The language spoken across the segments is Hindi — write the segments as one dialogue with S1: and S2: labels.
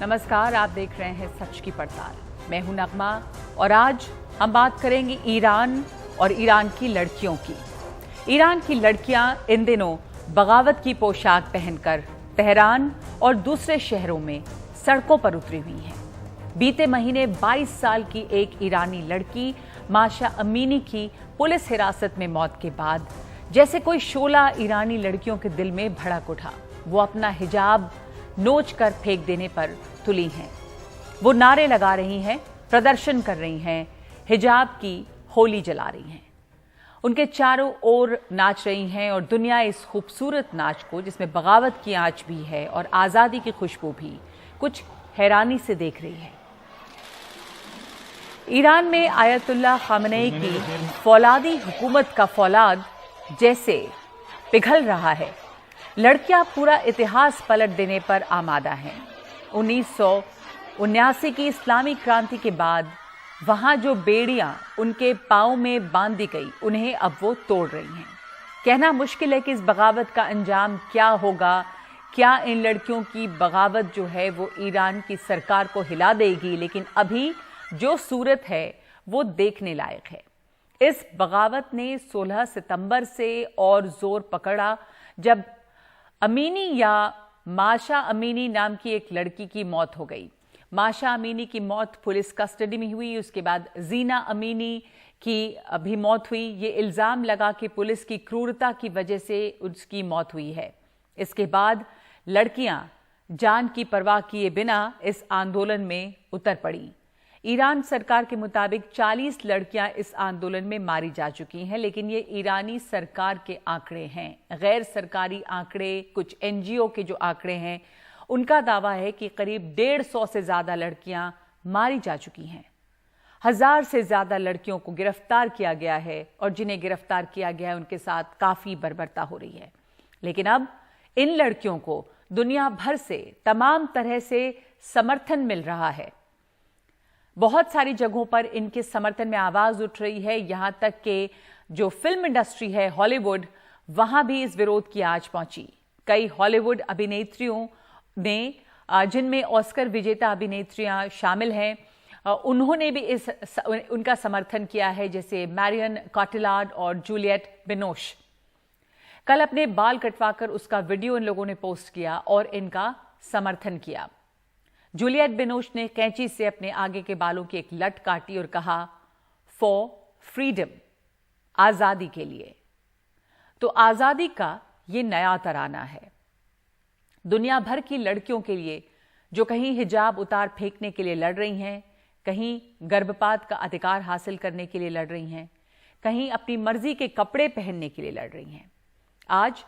S1: नमस्कार, आप देख रहे हैं सच की पड़ताल। मैं हूं नगमा और आज हम बात करेंगे ईरान और ईरान की लड़कियों की। ईरान की लड़कियां इन दिनों बगावत की पोशाक पहनकर तेहरान और दूसरे शहरों में सड़कों पर उतरी हुई हैं। बीते महीने 22 साल की एक ईरानी लड़की माशा अमीनी की पुलिस हिरासत में मौत के बाद जैसे कोई शोला ईरानी लड़कियों के दिल में भड़क उठा। वो अपना हिजाब नोच कर फेंक देने पर तुली हैं। वो नारे लगा रही हैं, प्रदर्शन कर रही हैं, हिजाब की होली जला रही हैं। उनके चारों ओर नाच रही हैं और दुनिया इस खूबसूरत नाच को, जिसमें बगावत की आंच भी है और आज़ादी की खुशबू भी, कुछ हैरानी से देख रही है। ईरान में आयतुल्लाह खामनेई की फौलादी हुकूमत का फौलाद जैसे पिघल रहा है। लड़कियां पूरा इतिहास पलट देने पर आमादा हैं। 1979 की इस्लामी क्रांति के बाद वहां जो बेड़ियां उनके पांव में बांध दी गई, उन्हें अब वो तोड़ रही हैं। कहना मुश्किल है कि इस बगावत का अंजाम क्या होगा। क्या इन लड़कियों की बगावत जो है वो ईरान की सरकार को हिला देगी? लेकिन अभी जो सूरत है वो देखने लायक है। इस बगावत ने 16 सितंबर से और जोर पकड़ा जब अमीनी या माशा अमीनी नाम की एक लड़की की मौत हो गई। माशा अमीनी की मौत पुलिस कस्टडी में हुई। उसके बाद जीना अमीनी की भी मौत हुई। ये इल्ज़ाम लगा कि पुलिस की क्रूरता की वजह से उसकी मौत हुई है। इसके बाद लड़कियां जान की परवाह किए बिना इस आंदोलन में उतर पड़ी। ईरान सरकार के मुताबिक 40 लड़कियां इस आंदोलन में मारी जा चुकी हैं, लेकिन ये ईरानी सरकार के आंकड़े हैं। गैर सरकारी आंकड़े, कुछ एनजीओ के जो आंकड़े हैं, उनका दावा है कि करीब 150 से ज्यादा लड़कियां मारी जा चुकी हैं। 1000 से ज्यादा लड़कियों को गिरफ्तार किया गया है और जिन्हें गिरफ्तार किया गया है उनके साथ काफी बर्बरता हो रही है। लेकिन अब इन लड़कियों को दुनिया भर से तमाम तरह से समर्थन मिल रहा है। बहुत सारी जगहों पर इनके समर्थन में आवाज उठ रही है। यहां तक कि जो फिल्म इंडस्ट्री है, हॉलीवुड, वहां भी इस विरोध की आवाज पहुंची। कई हॉलीवुड अभिनेत्रियों ने, जिनमें ऑस्कर विजेता अभिनेत्रियां शामिल हैं, उन्होंने भी उनका समर्थन किया है, जैसे मैरियन कॉटिलार्ड और जूलियट बिनोश। कल अपने बाल कटवाकर उसका वीडियो इन लोगों ने पोस्ट किया और इनका समर्थन किया। जूलियट बिनोश ने कैंची से अपने आगे के बालों की एक लट काटी और कहा, फॉर फ्रीडम, आजादी के लिए। तो आजादी का ये नया तराना है दुनिया भर की लड़कियों के लिए, जो कहीं हिजाब उतार फेंकने के लिए लड़ रही हैं, कहीं गर्भपात का अधिकार हासिल करने के लिए लड़ रही हैं, कहीं अपनी मर्जी के कपड़े पहनने के लिए लड़ रही हैं। आज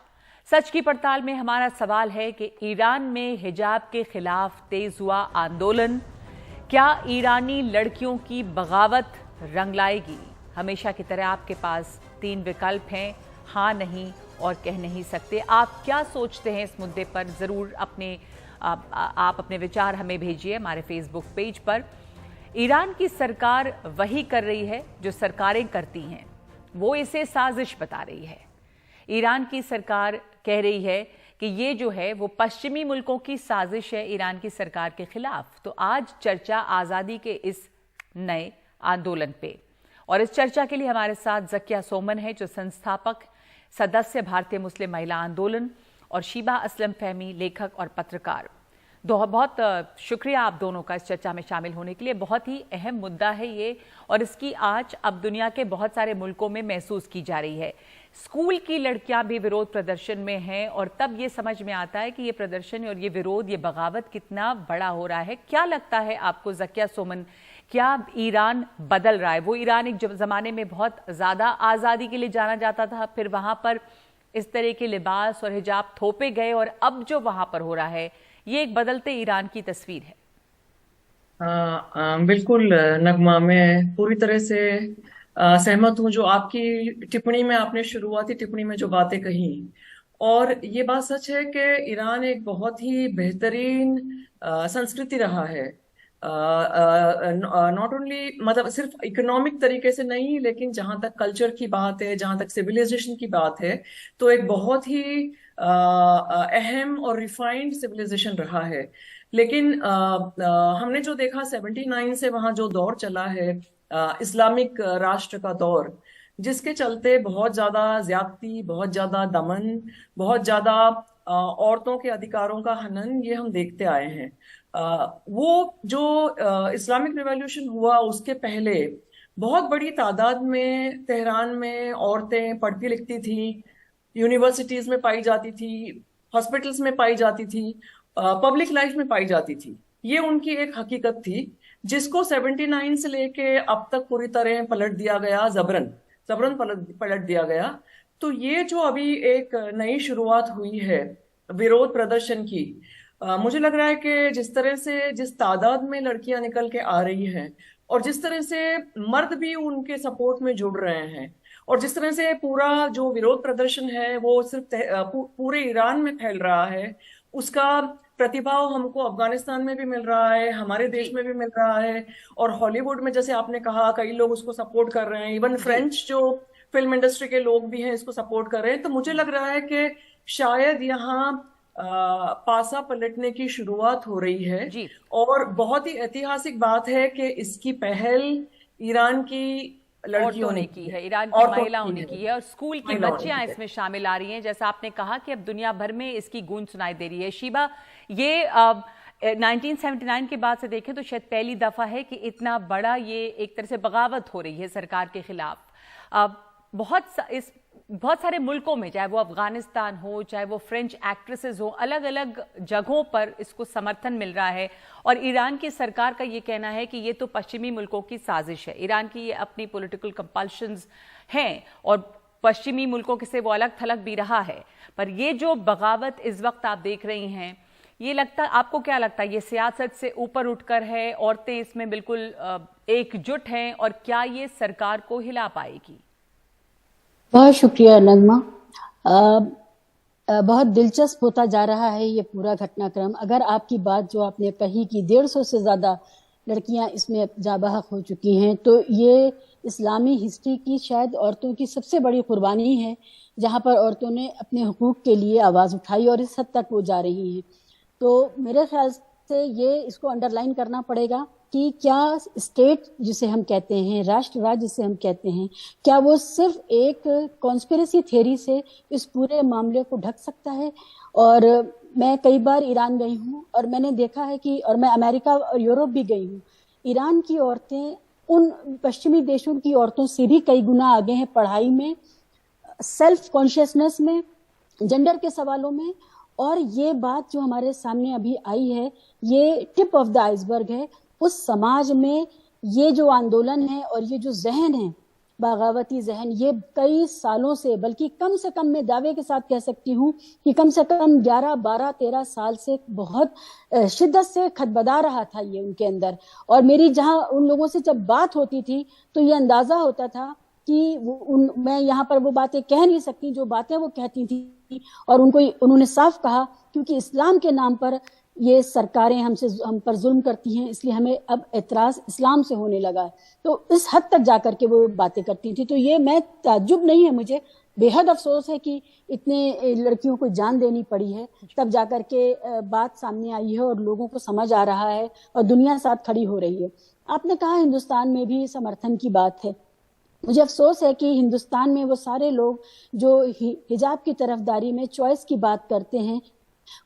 S1: सच की पड़ताल में हमारा सवाल है कि ईरान में हिजाब के खिलाफ तेज हुआ आंदोलन क्या ईरानी लड़कियों की बगावत रंग लाएगी? हमेशा की तरह आपके पास 3 विकल्प हैं, हाँ, नहीं और कह नहीं सकते। आप क्या सोचते हैं इस मुद्दे पर? जरूर आप अपने विचार हमें भेजिए हमारे फेसबुक पेज पर। ईरान की सरकार वही कर रही है जो सरकारें करती हैं, वो इसे साजिश बता रही है। ईरान की सरकार कह रही है कि ये जो है वो पश्चिमी मुल्कों की साजिश है ईरान की सरकार के खिलाफ। तो आज चर्चा आज़ादी के इस नए आंदोलन पे, और इस चर्चा के लिए हमारे साथ ज़किया सोमन है, जो संस्थापक सदस्य भारतीय मुस्लिम महिला आंदोलन, और शीबा असलम फहमी, लेखक और पत्रकार। बहुत शुक्रिया आप दोनों का इस चर्चा में शामिल होने के लिए। बहुत ही अहम मुद्दा है ये, और इसकी आंच अब दुनिया के बहुत सारे मुल्कों में महसूस की जा रही है। स्कूल की लड़कियां भी विरोध प्रदर्शन में हैं, और तब ये समझ में आता है कि ये प्रदर्शन और ये विरोध, ये बगावत कितना बड़ा हो रहा है। क्या लगता है आपको ज़किया सोमन, क्या ईरान बदल रहा है? वो ईरान एक जमाने में बहुत ज्यादा आज़ादी के लिए जाना जाता था, फिर वहां पर इस तरह के लिबास और हिजाब थोपे गए, और अब जो वहां पर हो रहा है ये एक बदलते ईरान की तस्वीर है।
S2: बिल्कुल नगमा, मैं पूरी तरह से सहमत हूँ जो आपकी टिप्पणी में, आपने शुरुआती टिप्पणी में जो बातें कही। और ये बात सच है कि ईरान एक बहुत ही बेहतरीन संस्कृति रहा है। नॉट ओनली, मतलब सिर्फ इकोनॉमिक तरीके से नहीं, लेकिन जहां तक कल्चर की बात है, जहां तक सिविलाइजेशन की बात है, तो एक बहुत ही अहम और रिफाइंड सिविलाइजेशन रहा है। लेकिन हमने जो देखा 79 से वहां जो दौर चला है, इस्लामिक राष्ट्र का दौर, जिसके चलते बहुत ज्यादा ज्यादती, बहुत ज्यादा दमन, बहुत ज्यादा औरतों के अधिकारों का हनन, ये हम देखते आए हैं। वो जो इस्लामिक रिवॉल्यूशन हुआ उसके पहले बहुत बड़ी तादाद में तेहरान में औरतें पढ़ती लिखती थी, यूनिवर्सिटीज में पाई जाती थी, हॉस्पिटल्स में पाई जाती थी, पब्लिक लाइफ में पाई जाती थी। ये उनकी एक हकीकत थी, जिसको 79 से लेके अब तक पूरी तरह पलट दिया गया, जबरन जबरन पलट दिया गया। तो ये जो अभी एक नई शुरुआत हुई है विरोध प्रदर्शन की, मुझे लग रहा है कि जिस तरह से, जिस तादाद में लड़कियां निकल के आ रही हैं, और जिस तरह से मर्द भी उनके सपोर्ट में जुड़ रहे हैं, और जिस तरह से पूरा जो विरोध प्रदर्शन है वो सिर्फ पूरे ईरान में फैल रहा है, उसका प्रतिभाव हमको अफगानिस्तान में भी मिल रहा है, हमारे देश में भी मिल रहा है, और हॉलीवुड में जैसे आपने कहा कई लोग उसको सपोर्ट कर रहे हैं, इवन फ्रेंच जो फिल्म इंडस्ट्री के लोग भी हैं इसको सपोर्ट कर रहे हैं। तो मुझे लग रहा है कि शायद यहाँ पासा पलटने की शुरुआत हो रही है।
S1: जी।
S2: और बहुत ही ऐतिहासिक बात है कि इसकी पहल ईरान की लड़कियों
S1: औरतों
S2: ने
S1: ने
S2: की
S1: की
S2: है,
S1: है, ईरान की
S2: औरतों
S1: महिलाओं
S2: की
S1: ने
S2: है,
S1: की है, और स्कूल की
S2: महिलाओं ने
S1: बच्चियां
S2: की है।
S1: इसमें शामिल आ रही हैं। जैसा आपने कहा कि अब दुनिया भर में इसकी गूंज सुनाई दे रही है। शीबा, ये 1979 के बाद से देखें तो शायद पहली दफा है कि इतना बड़ा ये एक तरह से बगावत हो रही है सरकार के खिलाफ। अब बहुत सारे मुल्कों में, चाहे वो अफगानिस्तान हो, चाहे वो फ्रेंच एक्ट्रेसेस हो, अलग अलग जगहों पर इसको समर्थन मिल रहा है। और ईरान की सरकार का ये कहना है कि ये तो पश्चिमी मुल्कों की साजिश है। ईरान की ये अपनी पॉलिटिकल कंपल्शंस हैं और पश्चिमी मुल्कों से वो अलग थलग भी रहा है। पर ये जो बगावत इस वक्त आप देख रही हैं, ये लगता, आपको क्या लगता है, ये सियासत से ऊपर उठकर है, औरतें इसमें बिल्कुल एकजुट हैं, और क्या ये सरकार को हिला पाएगी?
S3: बहुत शुक्रिया नगमा। बहुत दिलचस्प होता जा रहा है ये पूरा घटनाक्रम। अगर आपकी बात जो आपने कही कि 150 से ज्यादा लड़कियां इसमें जाबहक हो चुकी हैं, तो ये इस्लामी हिस्ट्री की शायद औरतों की सबसे बड़ी कुर्बानी है, जहां पर औरतों ने अपने हुकूक के लिए आवाज उठाई और इस हद तक वो जा रही हैं। तो मेरे ख्याल से ये इसको अंडरलाइन करना पड़ेगा कि क्या स्टेट जिसे हम कहते हैं, राष्ट्र राज्य जिसे हम कहते हैं, क्या वो सिर्फ एक कॉन्स्पिरेसी थ्योरी से इस पूरे मामले को ढक सकता है। और मैं कई बार ईरान गई हूँ और मैंने देखा है कि, और मैं अमेरिका और यूरोप भी गई हूँ, ईरान की औरतें उन पश्चिमी देशों की औरतों से भी कई गुना आगे हैं पढ़ाई में, सेल्फ कॉन्शियसनेस में, जेंडर के सवालों में। और ये बात जो हमारे सामने अभी आई है, ये टिप ऑफ द आइसबर्ग है। उस समाज में ये जो आंदोलन है और ये जो जहन है, बगावती जहन, ये कई सालों से, बल्कि कम से कम मैं दावे के साथ कह सकती हूँ कि कम से कम 11, 12, 13 साल से बहुत शिद्दत से खदबदा रहा था ये उनके अंदर। और मेरी जहाँ उन लोगों से जब बात होती थी तो ये अंदाजा होता था कि मैं यहाँ पर वो बातें कह नहीं सकती जो बातें वो कहती थी। और उन्होंने साफ कहा, क्योंकि इस्लाम के नाम पर ये सरकारें हम पर जुल्म करती हैं, इसलिए हमें अब एतराज इस्लाम से होने लगा है। तो इस हद तक जाकर के वो बातें करती थी। तो ये मैं ताज्जुब नहीं है, मुझे बेहद अफसोस है कि इतने लड़कियों को जान देनी पड़ी है, तब जाकर के बात सामने आई है और लोगों को समझ आ रहा है और दुनिया साथ खड़ी हो रही है। आपने कहा हिंदुस्तान में भी समर्थन की बात है। मुझे अफसोस है कि हिंदुस्तान में वो सारे लोग जो हिजाब की तरफदारी में चॉइस की बात करते हैं,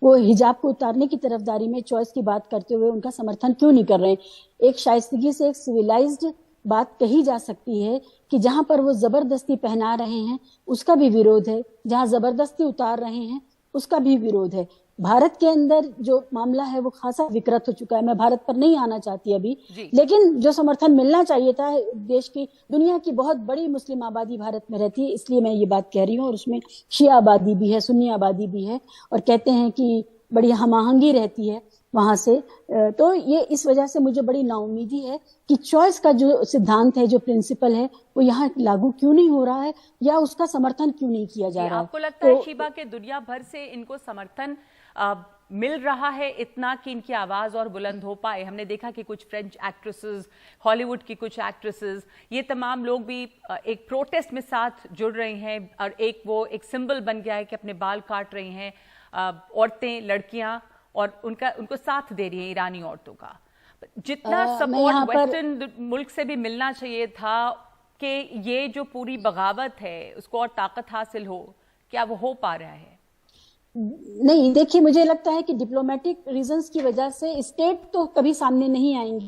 S3: वो हिजाब को उतारने की तरफदारी में चॉइस की बात करते हुए उनका समर्थन क्यों नहीं कर रहे हैं। एक शाइस्तगी से, एक सिविलाइज्ड बात कही जा सकती है कि जहां पर वो जबरदस्ती पहना रहे हैं उसका भी विरोध है, जहां जबरदस्ती उतार रहे हैं उसका भी विरोध है। भारत के अंदर जो मामला है वो खासा विकृत हो चुका है। मैं भारत पर नहीं आना चाहती अभी, लेकिन जो समर्थन मिलना चाहिए था, देश की, दुनिया की बहुत बड़ी मुस्लिम आबादी भारत में रहती है, इसलिए मैं ये बात कह रही हूँ। और उसमें शिया आबादी भी है, सुन्नी आबादी भी है, और कहते हैं कि बड़ी हमाहंगी रहती है वहां से। तो ये इस वजह से मुझे बड़ी नाउमीदी है कि चॉइस का जो सिद्धांत है, जो प्रिंसिपल है, वो यहाँ लागू क्यों नहीं हो रहा है या उसका समर्थन क्यों नहीं किया जा रहा है।
S1: आपको लगता है शीबा के दुनिया भर से इनको समर्थन मिल रहा है इतना कि इनकी आवाज और बुलंद हो पाए? हमने देखा कि कुछ फ्रेंच एक्ट्रेसेस, हॉलीवुड की कुछ एक्ट्रेसेस, ये तमाम लोग भी एक प्रोटेस्ट में साथ जुड़ रहे हैं, और वो एक सिंबल बन गया है कि अपने बाल काट रही हैं औरतें, लड़कियां, और उनको साथ दे रही हैं ईरानी औरतों का। जितना
S3: मैं
S1: सपोर्ट
S3: यहाँ पर
S1: वेस्टर्न मुल्क से भी मिलना चाहिए था कि ये जो पूरी बगावत है उसको और ताकत हासिल हो, क्या वो हो पा रहा है?
S3: नहीं, देखिए मुझे लगता है कि डिप्लोमेटिक रीजंस की वजह से स्टेट तो कभी सामने नहीं आएंगे,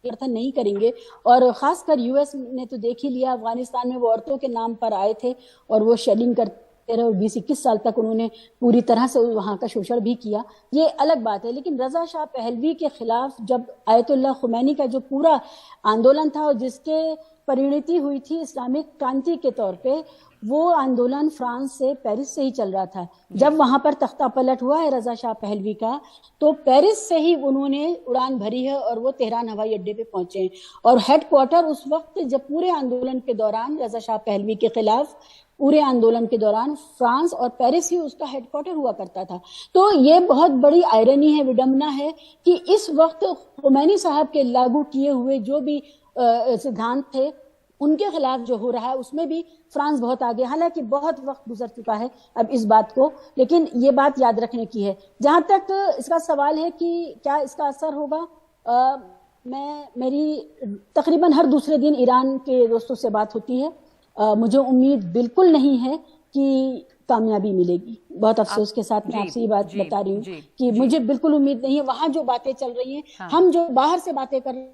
S3: समर्थन नहीं करेंगे। और खासकर यूएस ने तो देख ही लिया, अफगानिस्तान में वो औरतों के नाम पर आए थे और वो शेलिंग करते रहे और 20-21 साल तक उन्होंने पूरी तरह से वहां का शोषण भी किया, ये अलग बात है। लेकिन रजा शाह पहलवी के खिलाफ जब आयतुल्लाह खुमैनी का जो पूरा आंदोलन था और जिसके परिणति हुई थी इस्लामिक क्रांति के तौर पे, वो आंदोलन फ्रांस से, पेरिस से ही चल रहा था। जब वहां पर तख्ता पलट हुआ है रजा शाह पहलवी का, तो पेरिस से ही उन्होंने उड़ान भरी है और वो तेहरान हवाई अड्डे पे पहुंचे हैं। और हेडक्वार्टर उस वक्त जब पूरे आंदोलन के दौरान, रजा शाह पहलवी के खिलाफ पूरे आंदोलन के दौरान फ्रांस और पेरिस ही उसका हेडक्वार्टर हुआ करता था। तो ये बहुत बड़ी आयरनी है, विडंबना है कि इस वक्त खुमैनी साहब के लागू किए हुए जो भी सिद्धांत थे उनके खिलाफ जो हो रहा है उसमें भी फ्रांस बहुत आगे। हालांकि बहुत वक्त गुजर चुका है अब इस बात को, लेकिन ये बात याद रखने की है। जहां तक इसका सवाल है कि क्या इसका असर होगा, मेरी तकरीबन हर दूसरे दिन ईरान के दोस्तों से बात होती है। मुझे उम्मीद बिल्कुल नहीं है कि कामयाबी मिलेगी। बहुत अफसोस के साथ मैं आपसे ये बात बता रही हूँ कि मुझे बिल्कुल उम्मीद नहीं है। वहां जो बातें चल रही हैं, हम जो बाहर से बातें कर रहे हैं,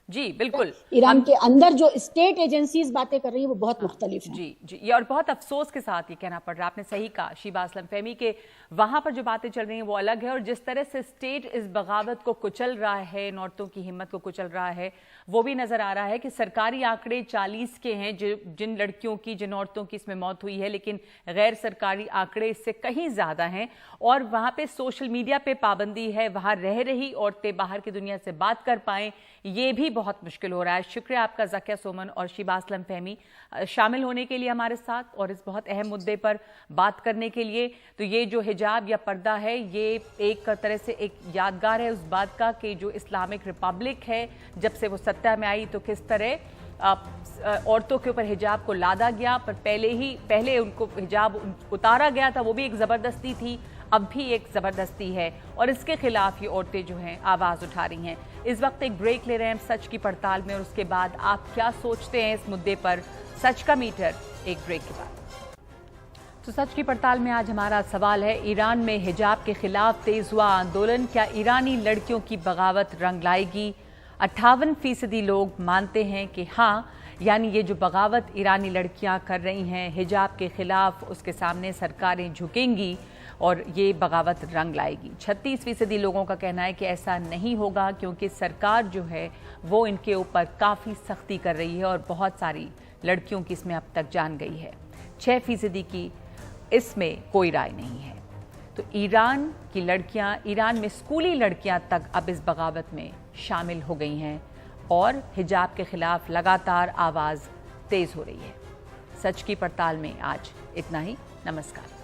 S1: जी बिल्कुल,
S3: ईरान के अंदर जो स्टेट एजेंसीज बातें कर रही है वो बहुत मुख्तलिफ है।
S1: जी, ये और बहुत अफसोस के साथ ये कहना पड़ रहा है, आपने सही कहा शीबा असलम फहमी के वहां पर जो बातें चल रही हैं वो अलग है। और जिस तरह से स्टेट इस बगावत को कुचल रहा है, इन औरतों की हिम्मत को कुचल रहा है, वो भी नजर आ रहा है कि सरकारी आंकड़े 40 के हैं जिन लड़कियों की, जिन औरतों की इसमें मौत हुई है, लेकिन गैर सरकारी आंकड़े इससे कहीं ज्यादा हैं। और वहां पे सोशल मीडिया पे पाबंदी है, वहां रह रही औरतें बाहर की दुनिया से बात कर पाएं, ये भी बहुत मुश्किल हो रहा है। शुक्रिया आपका ज़किया सोमन और शीबा असलम फहमी शामिल होने के लिए हमारे साथ और इस बहुत अहम मुद्दे पर बात करने के लिए। तो ये जो हिजाब या पर्दा है, ये एक तरह से एक यादगार है उस बात का कि जो इस्लामिक रिपब्लिक है, जब से वो सत्ता में आई तो किस तरह औरतों के ऊपर हिजाब को लादा गया, पर पहले उनको हिजाब उतारा गया था, वो भी एक ज़बरदस्ती थी, अब भी एक ज़बरदस्ती है और इसके खिलाफ ये औरतें जो हैं आवाज़ उठा रही हैं। इस वक्त एक ब्रेक ले रहे हैं सच की पड़ताल में और उसके बाद आप क्या सोचते हैं इस मुद्दे पर, सच का मीटर एक ब्रेक के बाद। तो सच की पड़ताल में आज हमारा सवाल है, ईरान में हिजाब के खिलाफ तेज हुआ आंदोलन क्या ईरानी लड़कियों की बगावत रंग लाएगी? 58% लोग मानते हैं कि हाँ, यानी ये जो बगावत ईरानी लड़कियां कर रही हैं हिजाब के खिलाफ, उसके सामने सरकारें झुकेंगी और ये बगावत रंग लाएगी। 36% लोगों का कहना है कि ऐसा नहीं होगा क्योंकि सरकार जो है वो इनके ऊपर काफ़ी सख्ती कर रही है और बहुत सारी लड़कियों की इसमें अब तक जान गई है। 6% की इसमें कोई राय नहीं है। तो ईरान की लड़कियां, ईरान में स्कूली लड़कियां तक अब इस बगावत में शामिल हो गई हैं और हिजाब के खिलाफ लगातार आवाज़ तेज़ हो रही है। सच की पड़ताल में आज इतना ही। नमस्कार।